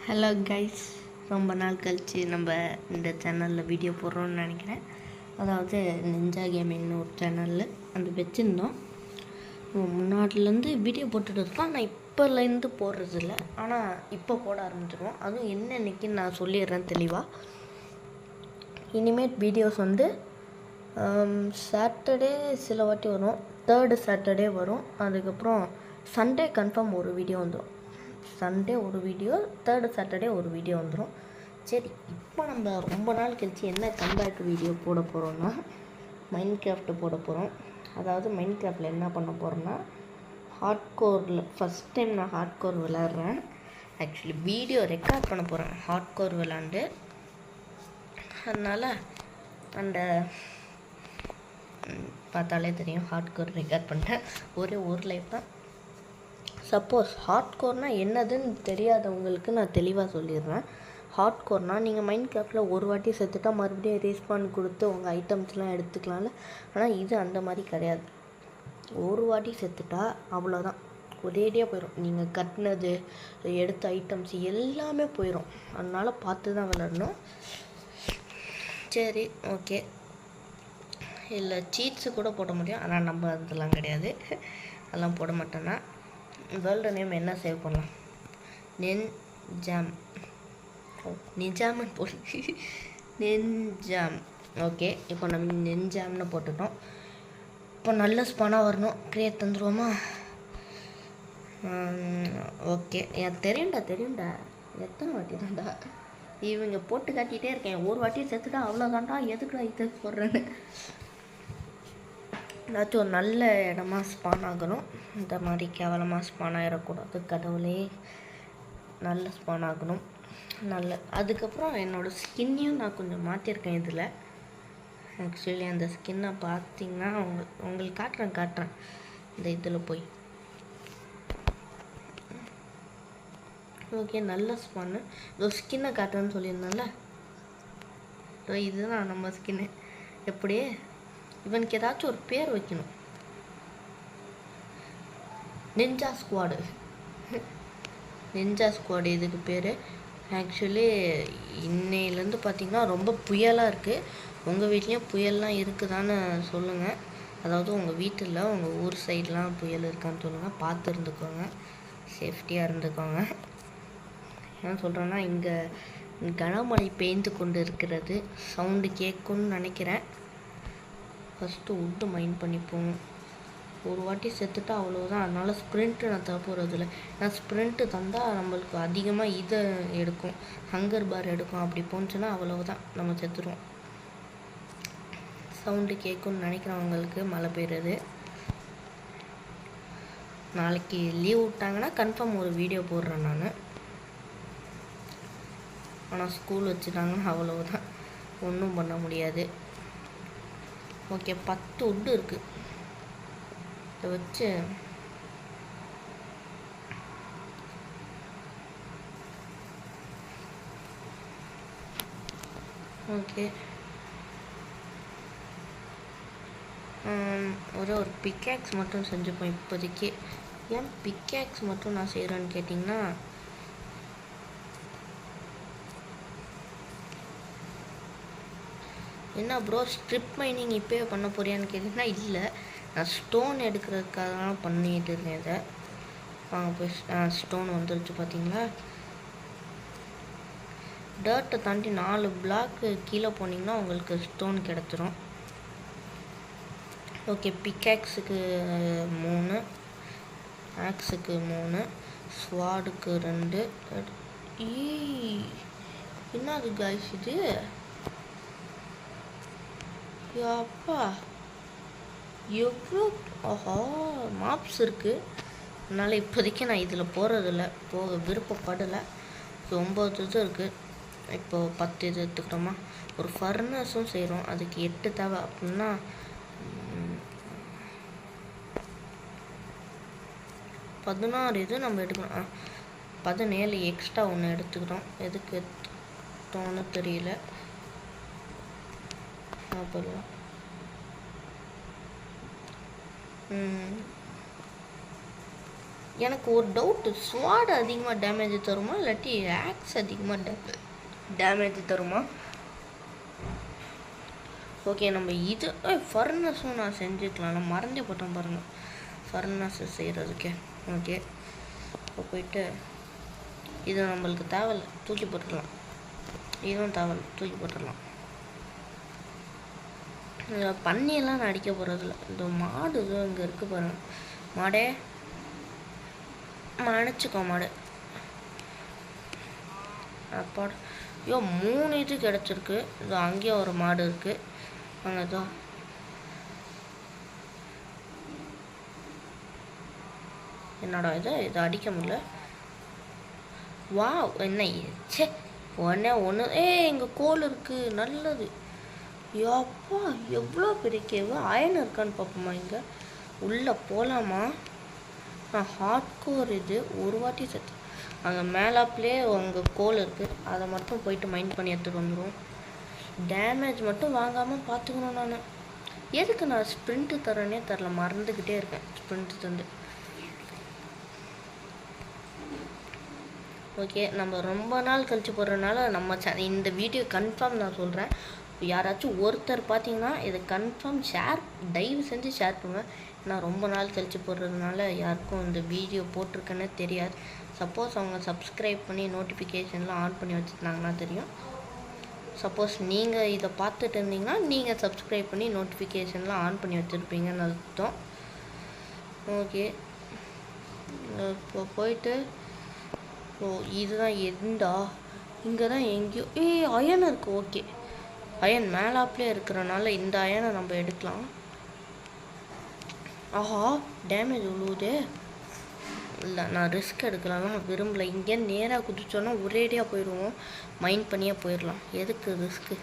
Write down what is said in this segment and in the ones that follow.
Hello guys, ரொம்ப நாள் கழித்து நம்ம இந்த சேனலில் வீடியோ போடுறோன்னு நினைக்கிறேன். அதாவது நிஞ்சா கேமிங்னு ஒரு சேனலில் அந்த வச்சுருந்தோம். முன்னாடிலேருந்து வீடியோ போட்டுட்டு இருக்கோம். ஆனால் இப்போலேருந்து போடுறதில்ல. ஆனால் இப்போ போட ஆரம்பிச்சிடுவோம். அதுவும் என்னன்னைக்கு நான் சொல்லிடுறேன் தெளிவாக. இனிமேட் வீடியோஸ் வந்து சாட்டர்டே சில வாட்டி வரும், 3rd சாட்டர்டே வரும். அதுக்கப்புறம் சண்டே கன்ஃபார்ம் ஒரு வீடியோ வந்துடும். சண்டே ஒரு வீடியோ, 3rd சாட்டர்டே ஒரு வீடியோ வந்துடும். சரி, இப்போ நம்ம ரொம்ப நாள் கழிச்சு என்ன கம்பேக் வீடியோ போட போகிறோன்னா மைண்ட் கிராஃப்ட் போட போகிறோம். அதாவது மைண்ட் கிராஃப்டில் என்ன பண்ண போகிறோன்னா ஹார்ட்கோரில் ஃபஸ்ட் டைம் நான் ஹார்ட்கோர் விளாட்றேன். ஆக்சுவலி வீடியோ ரெக்கார்ட் பண்ண போகிறேன் ஹார்ட்கோர் விளாண்டு. அதனால் அந்த பார்த்தாலே தெரியும் ஹார்ட்கோர் ரெக்கார்ட் பண்ணிட்டேன். ஒரே ஒரு லைஃப் தான். சப்போஸ் ஹார்ட்கோர்னால் என்னதுன்னு தெரியாதவங்களுக்கு நான் தெளிவாக சொல்லிடுறேன். ஹார்ட்கோர்னால் நீங்கள் மைண்ட் கிராஃப்டில் ஒரு வாட்டி செத்துட்டா மறுபடியும் ரீஸ்பான் கொடுத்து உங்கள் ஐட்டம்ஸ்லாம் எடுத்துக்கலாம்ல. ஆனால் இது அந்த மாதிரி கிடையாது. ஒரு வாட்டி செத்துட்டா அவ்வளோதான், ஒரேடியாக போயிடும். நீங்கள் கட்டினது, எடுத்த ஐட்டம்ஸ் எல்லாமே போயிடும். அதனால் பார்த்து தான் விளாடணும். சரி, ஓகே. இல்லை சீட்ஸு கூட போட முடியும், ஆனால் நம்ம அதெல்லாம் கிடையாது. அதெல்லாம் போட மாட்டேன்னா. வேர்ல்டு நேம் என்ன சேவ் பண்ணலாம்? நென்ஜாம். நிஜாம்னு போடு. நென்ஜாம். ஓகே, இப்போ நம்ம நென்ஜாம்னு போட்டுட்டோம். இப்போ நல்ல ஸ்பானாக வரணும். கிரியேட் தந்துடுவோமா? ஓகே, எனக்கு தெரியும்டா. எத்தனை வாட்டி தான்டா இவங்க போட்டு காட்டிகிட்டே இருக்கேன். ஒரு வாட்டி செத்துட்டா அவ்வளோதான்டா, எதுக்குடா இது போடுறேன்னு. ஏதாச்சும் ஒரு நல்ல இடமா ஸ்பான் ஆகணும். இந்த மாதிரி கேவலமாக ஸ்பான் ஆகிடக்கூடாது. கடவுளே, நல்ல ஸ்பான் ஆகணும். நல்ல அதுக்கப்புறம் என்னோடய ஸ்கின்னையும் நான் கொஞ்சம் மாற்றிருக்கேன் இதில். ஆக்சுவலி அந்த ஸ்கின்னை பார்த்திங்கன்னா உங்களுக்கு காட்டுறேன் இந்த இதில் போய். ஓகே, நல்ல ஸ்பான்னு இதோ ஸ்கின்னை காட்டுறேன்னு சொல்லியிருந்தேன்ல. இதுதான் நம்ம ஸ்கின்னு. எப்படி இவனுக்கு ஏதாச்சும் ஒரு பேர் வைக்கணும். Ninja squad. நிஞ்சா ஸ்குவாடு இதுக்கு பேர். ஆக்சுவலி இன்னையிலேருந்து பார்த்திங்கன்னா ரொம்ப புயலாக இருக்குது. உங்கள் வீட்லேயும் புயல்லாம் இருக்குதான்னு சொல்லுங்கள். அதாவது உங்கள் வீட்டில் உங்கள் ஊர் சைட்லாம் புயல் இருக்கான்னு சொல்லுங்கள். பார்த்து இருந்துக்கோங்க, சேஃப்டியாக இருந்துக்கோங்க. என்ன சொல்கிறேன்னா, இங்கே கனமழை பெய்ந்து கொண்டு இருக்கிறது. சவுண்டு கேட்கும்னு நினைக்கிறேன். ஃபஸ்ட்டு உட்டு மைண்ட் பண்ணிப்போம். ஒரு வாட்டி செத்துட்டா அவ்வளோதான். அதனால் ஸ்ப்ரிண்ட்டு நான் தர போகிறதில்ல. ஏன்னா ஸ்ப்ரிண்ட்டு தந்தால் நம்மளுக்கு அதிகமாக இதை எடுக்கும், ஹங்கர் பார் எடுக்கும். அப்படி போணுச்சுன்னா அவ்வளவுதான், நம்ம செத்துருவோம். சவுண்டு கேட்கும்னு நினைக்கிறவங்களுக்கு மழை பெய்யுறது. நாளைக்கு லீவ் விட்டாங்கன்னா கன்ஃபார்ம் ஒரு வீடியோ போடுறேன் நான். ஆனால் ஸ்கூல் வச்சுட்டாங்கன்னா அவ்வளவுதான், ஒன்றும் பண்ண முடியாது. ஓகே, 10 உட்டு இருக்குது. இதை வச்சு ஓகே ஒரு பிக்கேக்ஸ் மட்டும் செஞ்சுப்போம் இப்போதைக்கு. ஏன் பிக்கேக்ஸ் மட்டும் நான் செய்கிறேன்னு கேட்டிங்கன்னா, என்ன ப்ரோ ஸ்ட்ரிப் மைனிங் இப்போயே பண்ண போறியான்னு கேட்டிங்கன்னா, இல்லை, நான் ஸ்டோன் எடுக்கிறதுக்காக தான் பண்ணிகிட்டு இருக்கேன் இதை. வாங்க போய் ஸ்டோன் வந்துருச்சு பார்த்தீங்களா. டர்ட்டை தாண்டி 4 பிளாக்கு கீழே போனீங்கன்னா உங்களுக்கு ஸ்டோன் கிடச்சிரும். ஓகே, பிக்காக்ஸுக்கு 3, ஆக்ஸுக்கு 3, ஸ்வாடுக்கு 2. என்னது காய்ஸ் இது? அப்பா எவ்வளோ மாப்ஸ் இருக்குது. அதனால் இப்போதைக்கு நான் இதில் போகிறதில்ல, போக விருப்பப்படலை. 9 இது இருக்குது. இப்போது 10 இது எடுத்துக்கிட்டோமா. ஒரு ஃபர்னஸும் செய்கிறோம், அதுக்கு 8 தேவை. அப்படின்னா 16 இது நம்ம எடுக்கணும். 17 எக்ஸ்ட்ரா ஒன்று எடுத்துக்கிட்டோம். எதுக்கு எடுத்தோன்னு தெரியல. அப்புறம் எனக்கு ஒரு டவுட்டு, ஸ்வாட் அதிகமாக டேமேஜ் தருமா இல்லாட்டி ஆக்ஸ் அதிகமாக டேமேஜ் தருமா? ஓகே, நம்ம இது ஃபர்னஸும் நான் செஞ்சுக்கலாம். நான் மறந்தே போட்டேன் பாருங்கள் ஃபர்னஸ் செய்கிறதுக்கே. ஓகே, இப்போ போயிட்டு இது நம்மளுக்கு தேவையில்லை, தூக்கி போட்டுடலாம். இதுவும் தேவையில்லை, தூக்கி போட்டுடலாம். பண்ணியெல்லாம் நான் அடிக்க போகிறதில்ல. இந்த மாடு இதுவும் இங்கே இருக்குது பாருங்கள். மாடே அணைச்சிக்கோ மாடு. அப்பாடு ஐயோ 3 இது கிடச்சிருக்கு. இதோ அங்கேயே ஒரு மாடு இருக்குது. அங்கே இதோ என்னடா இது அடிக்க முடியல. வா என்ன சே ஒன்று இங்கே கோல் இருக்குது. நல்லது. யோப்பா எவ்வளோ பெரிய கேவு. அயன் இருக்கான்னு பார்ப்போமா? இங்கே உள்ளே போகலாமா? ஹார்ட் கோர் இது ஒரு வாட்டி செத்து. அங்கே மேலாப்லேயே உங்கள் கோல் இருக்குது. அதை மட்டும் போயிட்டு மைண்ட் பண்ணி எடுத்துகிட்டு வந்துடும். டேமேஜ் மட்டும் வாங்காமல் பார்த்துக்கணும். நான் எதுக்கு நான் ஸ்ப்ரிண்ட்டு தரேனே தரல, மறந்துக்கிட்டே இருக்கேன் ஸ்ப்ரிண்ட்டு தந்து. ஓகே, நம்ம ரொம்ப நாள் கழிச்சு போடுறதுனால நம்ம இந்த வீடியோ கன்ஃபார்ம் நான் சொல்கிறேன். யாராச்சும் ஒருத்தர் பார்த்தீங்கன்னா இதை கன்ஃபார்ம் தயவு செஞ்சு ஷேர் பண்ணுவேன். நான் ரொம்ப நாள் கழிச்சு போடுறதுனால யாருக்கும் இந்த வீடியோ போட்டிருக்கேன்னு தெரியாது. சப்போஸ் அவங்க சப்ஸ்கிரைப் பண்ணி நோட்டிஃபிகேஷன்லாம் ஆன் பண்ணி வச்சுருந்தாங்கன்னா தெரியும். சப்போஸ் நீங்கள் இதை பார்த்துட்டு இருந்தீங்கன்னா நீங்கள் சப்ஸ்கிரைப் பண்ணி நோட்டிஃபிகேஷன்லாம் ஆன் பண்ணி வச்சுருப்பீங்கன்னு அர்த்தம். ஓகே, இப்போ போயிட்டு இதுதான் எண்டா? இங்கே தான் எங்கேயோ அயன் இருக்குது. ஓகே, அயன் மேலாப்லேயே இருக்கிறனால இந்த அயனை நம்ம எடுக்கலாம். ஆஹா டேமேஜ் விழுவுதே. இல்லை, நான் ரிஸ்க் எடுக்கலாம்னா விரும்பலை. இங்கே நேராக குதிச்சோன்னா ஒரேடியாக போயிடுவோம். மைண்ட் பண்ணியே போயிடலாம். எதுக்கு ரிஸ்க்கு?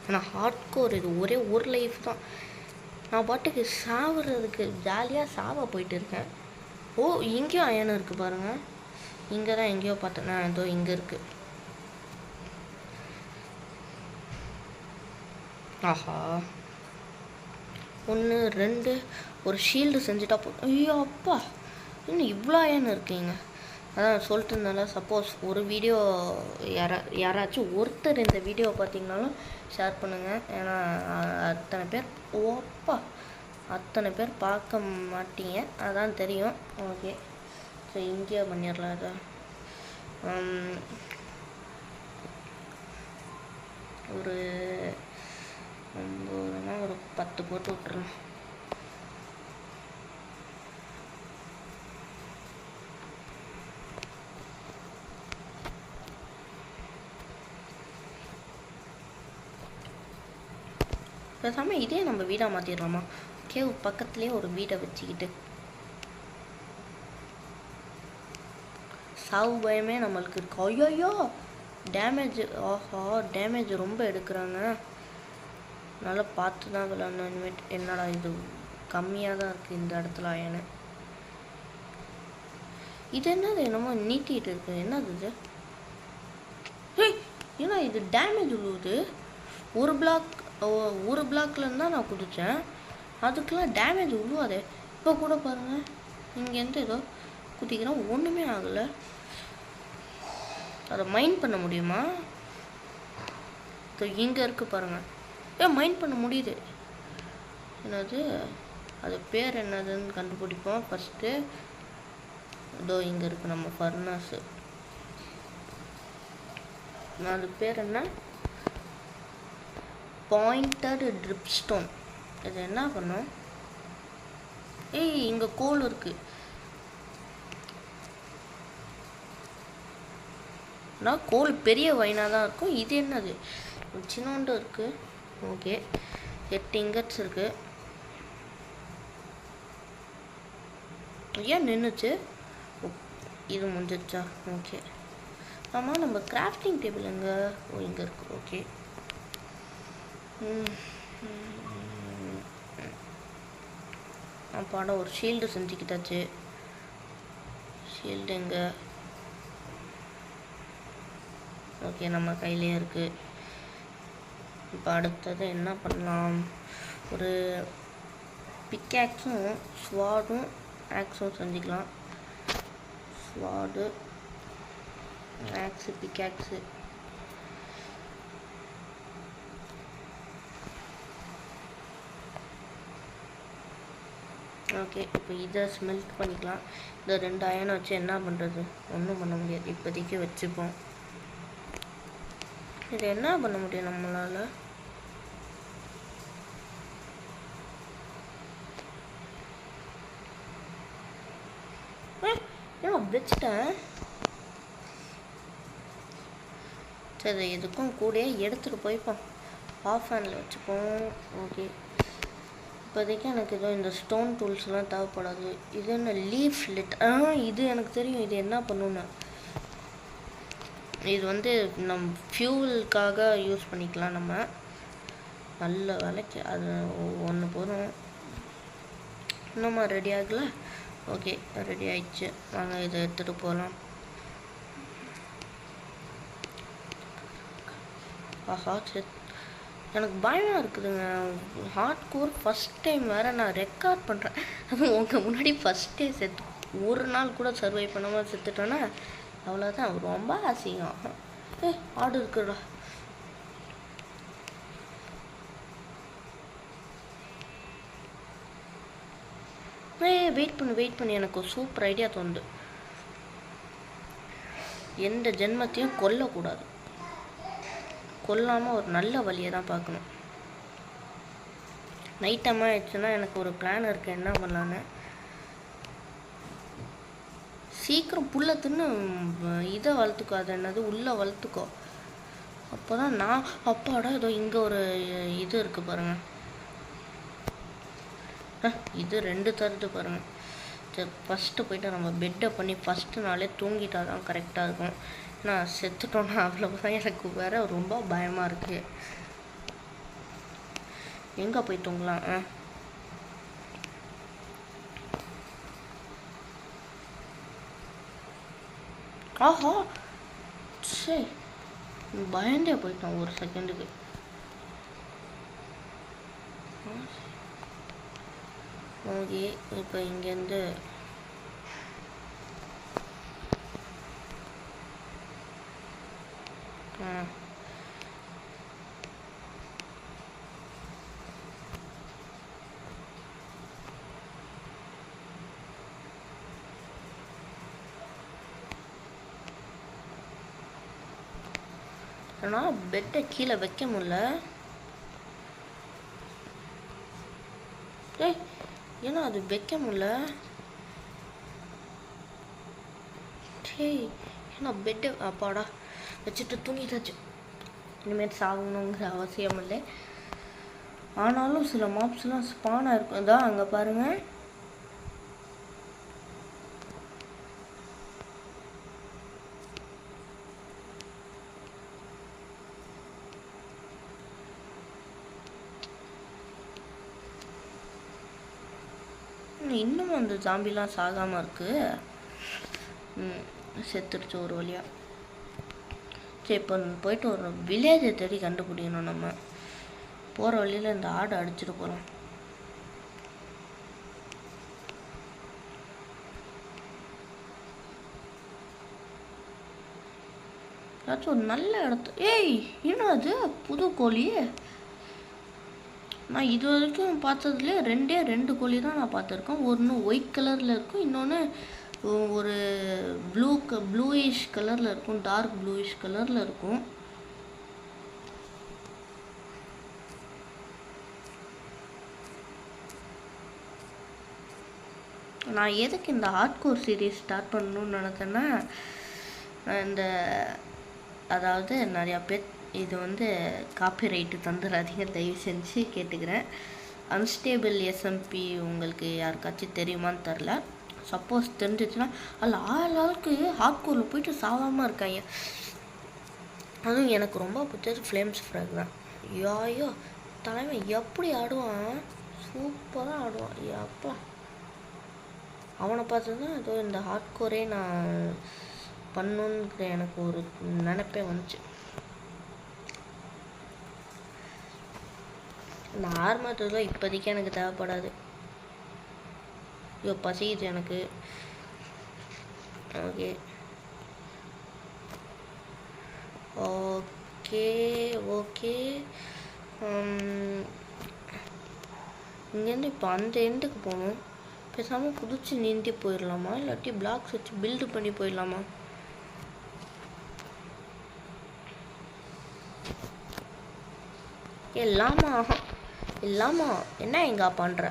ஆனால் ஹார்ட் கோர் இது ஒரே ஒரு லைஃப் தான். நான் பாட்டுக்கு சாவுறதுக்கு ஜாலியாக சாவ போயிட்டு இருக்கேன். இங்கேயும் அயன் இருக்குது பாருங்கள். இங்கே தான் எங்கேயோ பார்த்தேன். இதோ இங்கே இருக்குது. ஆஹா 1 2 ஒரு ஷீல்டு செஞ்சுட்டா ஐயோ அப்பா இன்னும் இவ்வளோ அயன் இருக்கீங்க. அதான் சொல்லிட்டு இருந்தாலும் சப்போஸ் ஒரு வீடியோ யாராச்சும் ஒருத்தர் இந்த வீடியோ பார்த்தீங்கனாலும் ஷேர் பண்ணுங்கள். ஏன்னா அத்தனை பேர் பார்க்க மாட்டீங்க, அதான் தெரியும். ஓகே, ஸோ இங்கேயே பண்ணிடலாம். அதை ஒரு 10 போட்டு விட்டுறலாம். பேசாமல் இதே நம்ம வீடாக மாற்றிடலாமா? கேவ் பக்கத்துலேயே ஒரு வீடை வச்சுக்கிட்டு சாவு பயமே நம்மளுக்கு இருக்கு. ஐயோ டேமேஜ். ஆஹா டேமேஜ் ரொம்ப எடுக்கிறாங்க. நல்லா பார்த்து தான் விளாடணும். என்னடா இது கம்மியாக தான் இருக்குது இந்த இடத்துல அயனு. இது என்னது என்னமோ நீட்டிகிட்டு இருக்கு. என்னது இது? ஏன்னா இது டேமேஜ் விழுவுது. ஒரு பிளாக்லேருந்து தான் நான் குதித்தேன். அதுக்கெலாம் டேமேஜ் விழுவாதே. இப்போ கூட பாருங்கள், இங்கேருந்து ஏதோ குதிக்கிறோம், ஒன்றுமே ஆகலை. அதை மைண்ட் பண்ண முடியுமா? இங்கே இருக்குது பாருங்கள். மைண்ட் பண்ண முடியுது. என்னது அது பேர் என்னதுன்னு கண்டுபிடிப்போம் ஃபஸ்ட்டு. இதோ இங்கே இருக்குது நம்ம ஃபர்னஸு. அது பேர் என்ன? பாயிண்டட் ட்ரிப்ஸ்டோன். இது என்ன பண்ணும்? இங்கே கோல் இருக்குது. நான் கோல் பெரிய வைனாக தான் இருக்கும். இது என்னது? சின்னோண்டு இருக்குது. ஓகே, 8 இங்கட்ஸ் இருக்குது. ஏன் நின்றுச்சு? இது முடிஞ்சிச்சா? ஓகே. ஆமாம், நம்ம கிராஃப்டிங் டேபிள் எங்கே? இங்கே இருக்குது. ஓகே. பாடம் ஒரு ஷீல்டு செஞ்சுக்கிட்டாச்சு. ஷீல்டு எங்கே? ஓகே, நம்ம கையிலே இருக்குது. இப்போ அடுத்தது என்ன பண்ணலாம்? ஒரு பிக்காக்ஸும் ஸ்வாடும் ஆக்ஸும் செஞ்சுக்கலாம். Sword, aux, pickaxe. ஓகே, இப்போ இதை ஸ்மெல்ட் பண்ணிக்கலாம். இந்த 2 அயனை வச்சு என்ன பண்ணுறது? ஒன்றும் பண்ண முடியாது, இப்போதைக்கு வச்சுப்போம். இது என்ன பண்ண முடியும் நம்மளால்? வச்சுட்டேன். சரி, இதுக்கும் கூட எடுத்துகிட்டு போய்ப்போம். ஆஃப் ஹேண்டில் வச்சுப்போம். ஓகே, இப்போதைக்கு எனக்கு ஏதோ இந்த ஸ்டோன் டூல்ஸ்லாம் தேவைப்படாது. இது என்ன லீஃப் லிட்? இது எனக்கு தெரியும். இது என்ன பண்ணணுன்னு, இது வந்து நம் ஃபியூவலுக்காக யூஸ் பண்ணிக்கலாம். நம்ம நல்ல வேலைக்கு அது ஒன்று போதும். இன்னுமா ரெடி ஆகல? ஓகே, ரெடி ஆயிடுச்சு. வாங்க இதை எடுத்துகிட்டு போகலாம். ஆஹா, சரி, எனக்கு பயமாக இருக்குதுங்க. ஹார்ட் கோர் ஃபஸ்ட் டைம் வேறு நான் ரெக்கார்ட் பண்ணுறேன். அதுவும் உங்கள் முன்னாடி ஃபஸ்ட்டே ஒரு நாள் கூட சர்வை பண்ணாமல் செத்துட்டோன்னா அவ்வளோதான், ரொம்ப அசிங்கம். ஆடு இருக்குடா. வெயிட் பண்ணு, எனக்கு ஒரு சூப்பர் ஐடியா தோணுது. எந்த ஜென்மத்தையும் கொல்லக்கூடாது. கொல்லாமல் ஒரு நல்ல வழியை தான் பார்க்கணும். நைட் டைம் ஆயிடுச்சுன்னா எனக்கு ஒரு பிளான் இருக்குது என்ன பண்ணலான்னு. சீக்கிரம் புல்லை தின்னு இதை வளர்த்துக்கோ, அது என்னது உள்ளே வளர்த்துக்கோ. அப்போ தான் நான் அப்பாடா ஏதோ இங்கே ஒரு இது இருக்குது பாருங்கள். இது 2 தருது பாருங்கள். சரி, ஃபஸ்ட்டு போய்ட்டு நம்ம பெட்டை பண்ணி ஃபஸ்ட்டு நாளே தூங்கிட்டா தான் கரெக்டாக இருக்கும். நான் செத்துட்டோன்னா அவ்வளோதான். எனக்கு வேறு ரொம்ப பயமாக இருக்குது. எங்கே போய் தூங்கலாம்? ஆஹா, சரி, பயந்தே போயிட்டான் ஒரு செகண்டுக்கு. ஓகே, இப்போ இங்கேருந்து ஆனால் பெட்டை கீழே வைக்க முடியல. ஏன்னா அது வைக்க முடியல. சரி, ஏன்னா பெட்டு அப்பாடா வச்சுட்டு தூங்கிட்டாச்சு. இனிமேல் சாகணுங்கிற அவசியம் இல்லை. ஆனாலும் சில மாப்ஸ்லாம் ஸ்பானாக இருக்கும். தான் அங்கே பாருங்கள். இன்னும் அந்த ஜாம்பிலாம் சாகாமல் இருக்குது. செத்துடுச்சு ஒரு வழியாக. சரி, இப்போ போயிட்டு ஒரு வில்லேஜை தேடி கண்டுபிடிக்கணும். நம்ம போகிற வழியில் இந்த ஆடை அடிச்சுட்டு போகிறோம். ஏதாச்சும் ஒரு நல்ல இடத்து. என்ன அது புது கோழி? நான் இது வரைக்கும் பார்த்ததுல 2 கோழி தான் நான் பார்த்துருக்கேன். ஒன்று ஒயிட் கலரில் இருக்கும், இன்னொன்று ஒரு ப்ளூயிஷ் கலரில் இருக்கும், டார்க் ப்ளூயிஷ் கலரில் இருக்கும். நான் எதுக்கு இந்த ஹார்ட்கோர் சீரீஸ் ஸ்டார்ட் பண்ணணும்னு நினச்சேன்னா, இந்த அதாவது நிறையா பேர் இது வந்து காப்பிரைட்டு தந்துடாதீங்க தயவு செஞ்சு கேட்டுக்கிறேன். அன்ஸ்டேபிள் எஸ்எம்பி உங்களுக்கு யாருக்காச்சும் தெரியுமான்னு தெரில. சப்போஸ் தெரிஞ்சிச்சுன்னா அதில் ஆளுக்கு ஹார்ட்கோரில் போயிட்டு சாவாமல் இருக்காங்க. அதுவும் எனக்கு ரொம்ப பிடிச்சது ஃப்ளேம்ஸ் ஃப்ராக் தான். ஐயோ தலைமை எப்படி ஆடுவான், சூப்பராக ஆடுவான். அப்பா அவனை பார்த்து தான் ஏதோ இந்த ஹார்ட்கோரே நான் பண்ணணுங்கிற எனக்கு ஒரு நினைப்பே வந்துச்சு. இந்த ஆர்மர்லாம் இப்போதைக்கு எனக்கு தேவைப்படாது. ஐயோ பசிக்குது எனக்கு. ஓகே ஓகே ஓகே இங்கேருந்து இப்போ அந்த எண்டுக்கு போகணும். பேசாமல் குதிச்சு நீந்தி போயிடலாமா, இல்லாட்டி பிளாக்ஸ் வச்சு பில்டு பண்ணி போயிடலாமா? இல்லாமா என்ன எங்கே பண்ணுற?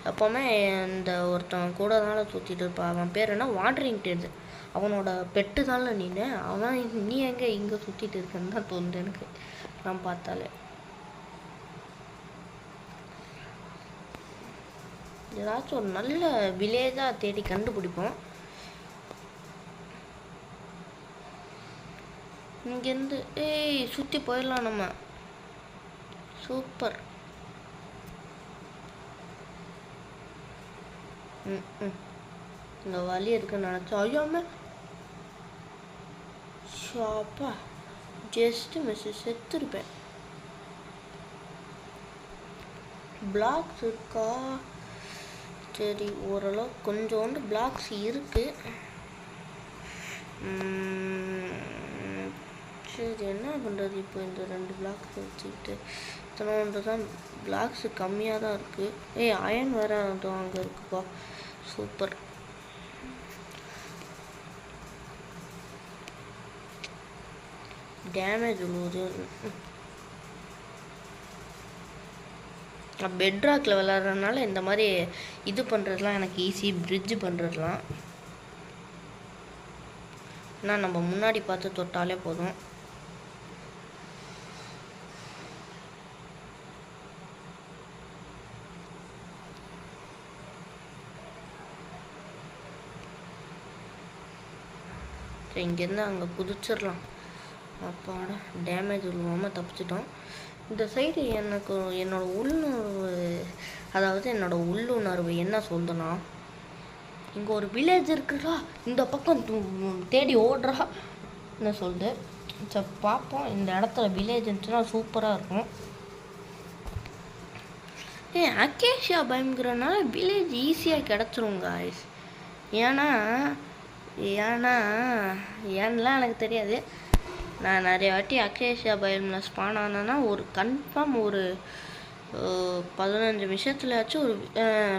எப்போவுமே இந்த ஒருத்தன் கூட தானே சுற்றிட்டு இருப்பான். அவன் பேர் என்ன, வாண்டரிங் டேடு. அவனோட பெட்டு தானே நீனு. அவன் நீ எங்கே இங்கே சுற்றிட்டு இருக்கன்னு தான் தோணுது எனக்கு நான் பார்த்தாலே. ஏதாச்சும் ஒரு நல்ல வில்லேஜாக தேடி கண்டுபிடிப்போம். இங்கேருந்து சுற்றி போயிடலாம் நம்ம. சூப்பர். இந்த வழி இருக்குன்னு நினச்சா ஐயோமே ஷாப்பா ஜஸ்ட்டு மிஸ்ஸு செத்துருப்பேன். பிளாக்ஸ் இருக்கா? சரி, ஓரளவு கொஞ்சோண்டு பிளாக்ஸ் இருக்கு. சரி, என்ன பண்ணுறது இப்போ? இந்த 2 பிளாக்ஸ் வச்சுக்கிட்டு இத்தனை தான் பிளாக்ஸு கம்மியாக தான் இருக்குது. அயன் வேறு அதுவும் அங்கே இருக்குப்பா. சூப்பர். டேமேஜ் உள்ளது. நான் பெட்ராக்கில் விளாட்றதுனால இந்த மாதிரி இது பண்ணுறதுலாம் எனக்கு ஈஸி. பிரிட்ஜு பண்ணுறதுலாம் ஆனால் நம்ம முன்னாடி பார்த்து தொட்டாலே போதும். இங்கேருந்து அங்கே குதிச்சிடலாம். அப்பாடா, டேமேஜ் விழுவாமல் தப்பிச்சிட்டோம். இந்த சைடு எனக்கு என்னோட உள்ளுணர்வு என்ன சொல்லுதுன்னா, இங்கே ஒரு வில்லேஜ் இருக்குடா, இந்த பக்கம் தேடி ஓடுறா என்ன சொல்லுது. சரி பார்ப்போம். இந்த இடத்துல வில்லேஜ் இருந்துச்சுன்னா சூப்பராக இருக்கும். அக்கேஷியா பயங்கரனால வில்லேஜ் ஈஸியாக கிடச்சிரும் காய்ஸ். ஏன்லாம் எனக்கு தெரியாது. நான் நிறைய வாட்டி அக்கேஷியா பயமில் ஸ்பான் ஆனேன்னா ஒரு கன்ஃபார்ம் ஒரு 15 நிமிஷத்துலயாச்சும் ஒரு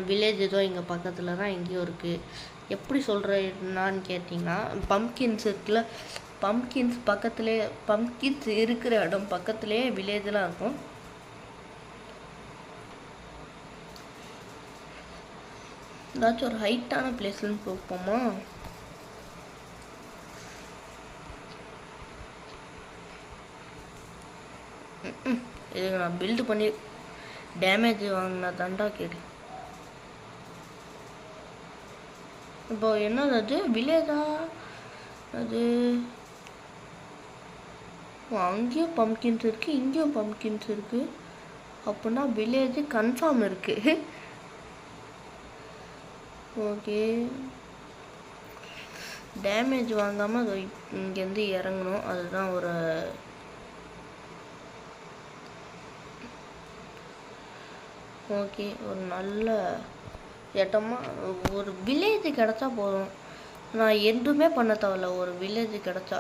வில்லேஜ் ஏதோ இங்கே பக்கத்தில் தான் எங்கேயோ இருக்குது. எப்படி சொல்கிறேன்னான்னு கேட்டிங்கன்னா, பம்ப்கின்ஸ் இருக்குல்ல, பம்ப்கின்ஸ் பக்கத்துலேயே, பம்ப்கின்ஸ் இருக்கிற இடம் பக்கத்துலேயே வில்லேஜெலாம் இருக்கும். ஏதாச்சும் ஒரு ஹைட்டான பிளேஸ்லன்னு பார்ப்போமா? இதுக்கு நான் பில்டு பண்ணி டேமேஜ் வாங்கினா தாண்டா கேடு. இப்போ என்னது அது? வில்லேஜா அது? அங்கேயும் பம்ப்கின்ஸ் இருக்குது, இங்கேயும் பம்ப்கின்ஸ் இருக்குது. அப்படின்னா வில்லேஜ் கன்ஃபார்ம் இருக்குது. ஓகே, டேமேஜ் வாங்காமல் அது இங்கேருந்து இறங்கணும். அதுதான் ஒரு ஓகே, ஒரு நல்ல இடமா ஒரு வில்லேஜ் கிடச்சா போதும். நான் எதுவுமே பண்ண தேவையில்ல. ஒரு வில்லேஜ் கிடச்சா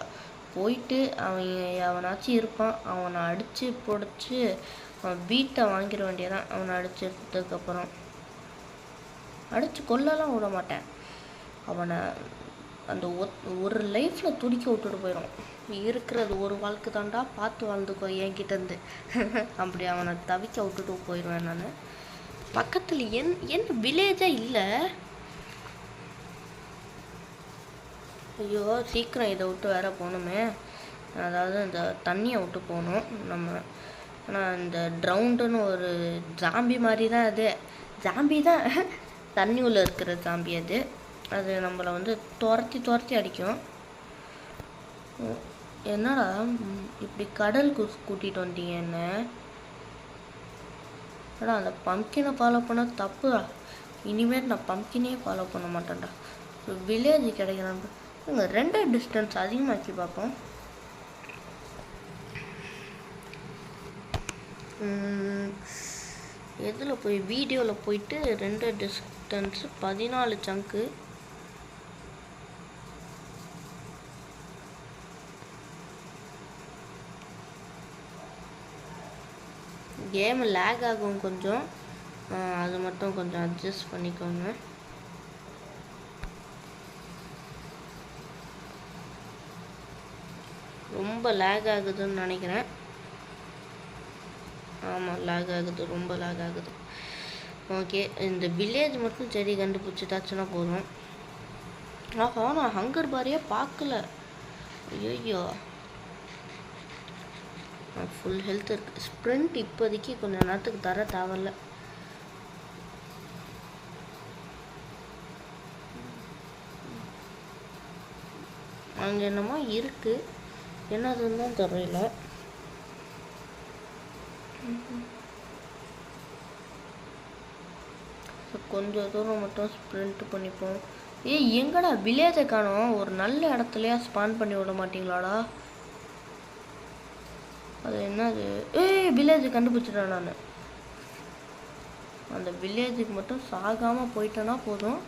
போயிட்டு அவனாச்சும் இருப்பான், அவனை அடித்து பிடிச்சி அவன் வீட்டை வாங்கிட வேண்டியதான். அவனை அடிச்சதுக்கப்புறம் அடித்து கொல்லலாம் விட மாட்டேன். அவனை அந்த ஒரு லைஃப்பில் துடிக்க விட்டுட்டு போயிடும். இருக்கிறது ஒரு வாழ்க்கை தாண்டா, பார்த்து வாழ்ந்துக்கோ என்கிட்டேருந்து அப்படி அவனை தவிக்க விட்டுட்டு போயிடுவேன் நான். பக்கத்தில் என்ன வில்லேஜே இல்லை. ஐயோ, சீக்கிரம் இதை விட்டு வேற போகணுமே. அதாவது இந்த தண்ணியை விட்டு போகணும் நம்ம. ஆனால் இந்த ட்ரவுண்டுன்னு ஒரு ஜாம்பி மாதிரி தான் அது. ஜாம்பி தான், தண்ணி உள்ள இருக்கிற ஜாம்பி அது. அது நம்மளை வந்து துரத்தி அடிக்கும். என்னடா இப்படி கடலுக்கு கூட்டிகிட்டு வந்துட்டீங்க என்ன? ஆனால் அந்த பம்ப்கினை ஃபாலோ பண்ண தப்புடா. இனிமேல் நான் பம்ப்கினே ஃபாலோ பண்ண மாட்டேன்டா. வில்லேஜ் கிடைக்கிறான். இங்கே 2 டிஸ்டன்ஸ் அதிகமாக்கி பார்ப்போம். எதில் போய் வீடியோவில் போயிட்டு 2 டிஸ்டன்ஸு 14 சங்கு. கேம் லேக் ஆகும் கொஞ்சம், அது மட்டும் கொஞ்சம் அட்ஜஸ்ட் பண்ணிக்கோங்க. ரொம்ப லேக் ஆகுதுன்னு நினைக்கிறேன். ஆமாம், லேக் ஆகுது, ரொம்ப லேக் ஆகுது. ஓகே, இந்த வில்லேஜ் மட்டும் செடி கண்டுபிடிச்சிட்டாச்சுன்னா போதும். ஆஹா, நான் ஹங்கர் பாரியே பார்க்கல. ஐயோ, ஃபுல் ஹெல்த் இருக்குது. ஸ்ப்ரிண்ட் இப்போதைக்கு கொஞ்சம் நேரத்துக்கு தர தேவையில்ல. அங்கே என்னமோ இருக்குது, என்னதுன்னு தான் தெரியல. கொஞ்சம் தூரம் மட்டும் ஸ்ப்ரிண்ட் பண்ணிப்போம். எங்கடா வில்லேஜை காணோம்? ஒரு நல்ல இடத்துலையா ஸ்பான் பண்ணி விட மாட்டீங்களாடா? அது என்னது? வில்லேஜ் கண்டுபிடிச்சிட்டேன் நான். அந்த வில்லேஜுக்கு மட்டும் சாகாமல் போயிட்டேன்னா போதும்.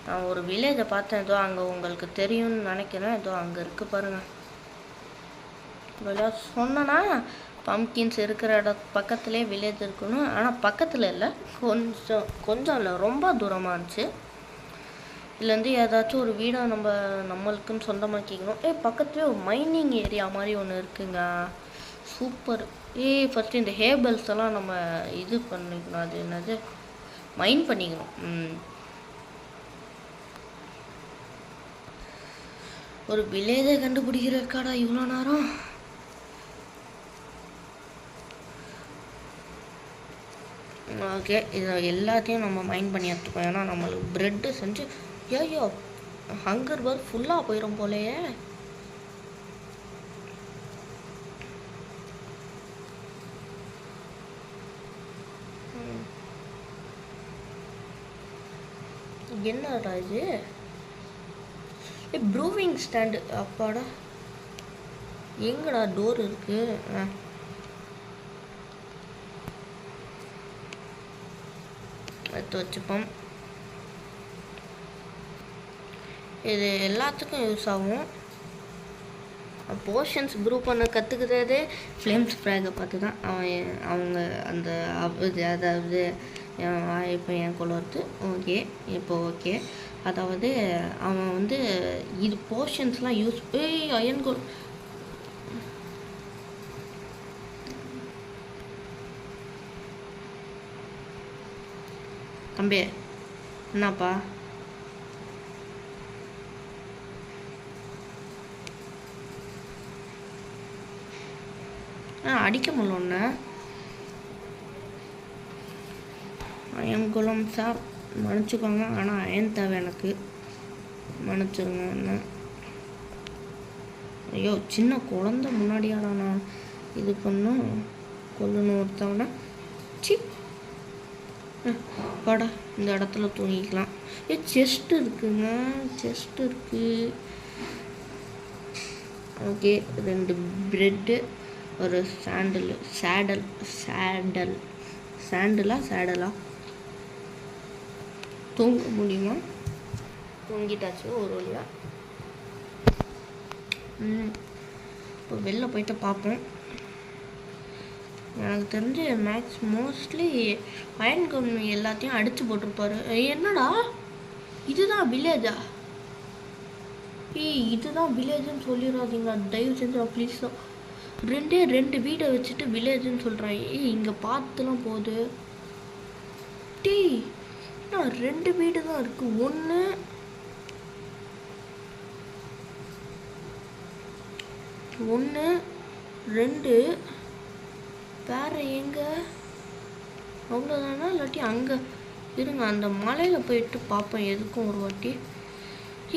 நான் ஒரு வில்லேஜை பார்த்தேன், ஏதோ அங்கே உங்களுக்கு தெரியும்னு நினைக்கிறேன். ஏதோ அங்கே இருக்குது பாருங்கள். இதெல்லாம் சொன்னேன்னா பம்கின்ஸ் இருக்கிற பக்கத்துலேயே வில்லேஜ் இருக்கணும். ஆனால் பக்கத்தில் இல்லை, கொஞ்சம் இல்லை, ரொம்ப தூரமாக இருந்துச்சு. இதுலேருந்து ஏதாச்சும் ஒரு வீடை நம்மளுக்குன்னு சொந்தமாக்கிக்கணும். பக்கத்துலேயே ஒரு மைனிங் ஏரியா மாதிரி ஒன்று இருக்குங்க, சூப்பர். ஃபஸ்ட்டு இந்த ஹேபல்ஸ் எல்லாம் நம்ம இது பண்ணிக்கணும். அது என்னது, மைன் பண்ணிக்கணும். ஒரு வில்லேஜை கண்டுபிடிக்கிறதுக்காடா இவ்வளோ நேரம்? ஓகே, இதை எல்லாத்தையும் நம்ம மைண்ட் பண்ணி எடுத்துப்போம். ஏன்னா நம்மளுக்கு ப்ரெட்டு செஞ்சு ஐயோ ஹங்கர் பார் ஃபுல்லாக போயிடும் போலையே. என்னடா இது? ப்ரூவிங் ஸ்டாண்டு, அப்பாடா. எங்கடா டோர் இருக்கு? எடுத்து வச்சுப்போம். இது எல்லாத்துக்கும் யூஸ் ஆகும். போர்ஷன்ஸ் ப்ரூ பண்ண கற்றுக்கிறதே ஃப்ளேம் ஸ்ப்ராகை பார்த்து தான். அவங்க அந்த அதாவது இப்போ என் கொள்வது. ஓகே, இப்போ ஓகே. அதாவது அவன் வந்து இது போர்ஷன்ஸ்லாம் யூஸ் அயன் கோல். தம்பி என்னப்பா? அடிக்க முடியல ஒன்று. அயன் குலம் சார் மன்னிச்சுக்கோங்க, ஆனால் அயன் தேவை எனக்கு, மன்னிச்சுருங்க என்ன. ஐயோ, சின்ன குழந்த முன்னாடியாடா நான் இது பண்ணும் கொல்லணும் ஒருத்தவன. சி பாடா, இந்த இடத்துல தூங்கிக்கலாம். செஸ்ட் இருக்குங்க, செஸ்ட் இருக்குது. ஓகே, 2 பிரெட்டு, ஒரு சேடலா தூங்க முடியுமா? தூங்கிட்டாச்சு ஒரு வழியா. இப்போ வெளில போயிட்டு பார்ப்போம். எனக்கு தெரிஞ்சு மோஸ்ட்லி அயன் கன் எல்லாத்தையும் அடித்து போட்டிருப்பாரு. என்னடா இதுதான் வில்லேஜா? இதுதான் வில்லேஜுன்னு சொல்லிடாதீங்களா தயவு செஞ்சு, ப்ளீஸ். 2 வீடை வச்சுட்டு வில்லேஜுன்னு சொல்கிறேன். இங்கே பார்த்துலாம் போகுது. 2 வீடு தான் இருக்கு. 1 2 வேற எங்க? அவ்வளோதானா? இல்லாட்டி அங்கே இருங்க, அந்த மலையில் போயிட்டு பார்ப்போம் எதுக்கும் ஒரு வாட்டி.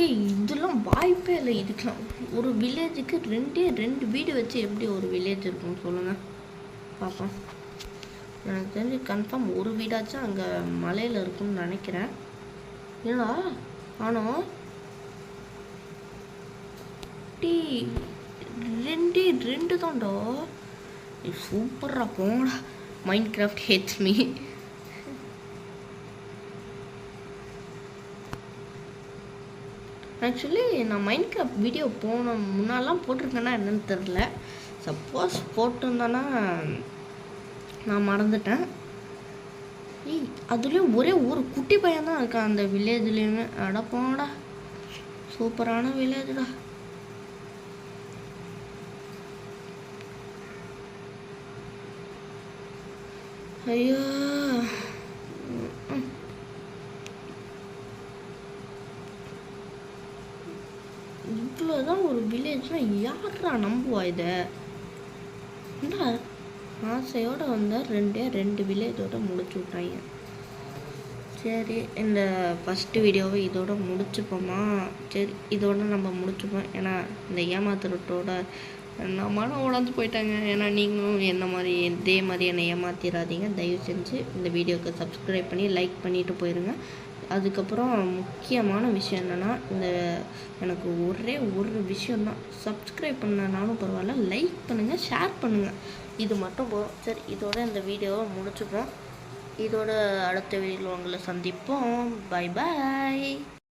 இதெல்லாம் வாய்ப்பே இல்லை. இதுக்கெலாம் ஒரு வில்லேஜுக்கு 2 வீடு வச்சு எப்படி ஒரு வில்லேஜ் இருக்குன்னு சொல்லுங்கள் பார்ப்போம். எனக்கு தெரிஞ்சு கன்ஃபார்ம் ஒரு வீடாச்சும் அங்கே மலையில் இருக்குன்னு நினைக்கிறேன். ஏன்னா ஆனால் 2 தான்டா. சூப்பராக போங்கடா. Minecraft hates me. ஆக்சுவலி நான் மைண்ட் கிராஃப்ட் வீடியோ முன்னாலாம் போட்டிருக்கேன்னா என்னன்னு தெரில. சப்போஸ் போட்டிருந்தேன்னா நான் மறந்துட்டேன். அதுலேயும் ஒரே ஒரு குட்டி பையன் தான் இருக்கான் அந்த வில்லேஜ்லேயுமே. அட போடா, சூப்பரான வில்லேஜ்டா. ஐயோ, இவ்வளோதான் ஒரு வில்லேஜ்னா யாரா நம்புவா இதை? என்ன ஆசையோடு வந்தால் ரெண்டு வில்லேஜோடு முடிச்சு விட்டாங்க. சரி, இந்த ஃபஸ்ட்டு வீடியோவை இதோட முடிச்சுப்போமா? சரி, இதோட நம்ம முடிச்சுப்போம். ஏன்னா இந்த ஏமாத்துறதோட நான் மனம் உடஞ்சி போயிட்டாங்க. ஏன்னா நீங்களும் இதே மாதிரி என்னை ஏமாத்திடாதீங்க. தயவு செஞ்சு இந்த வீடியோவுக்கு சப்ஸ்கிரைப் பண்ணி லைக் பண்ணிவிட்டு போயிடுங்க. அதுக்கப்புறம் முக்கியமான விஷயம் என்னென்னா, எனக்கு ஒரே ஒரு விஷயந்தான், சப்ஸ்கிரைப் பண்ணனாலும் பரவாயில்ல, லைக் பண்ணுங்கள், ஷேர் பண்ணுங்கள். இது மட்டும் போதும். சரி, இதோட இந்த வீடியோவை முடிச்சுப்போம். இதோட அடுத்த வீடியோவில் உங்களை சந்திப்போம். Bye bye.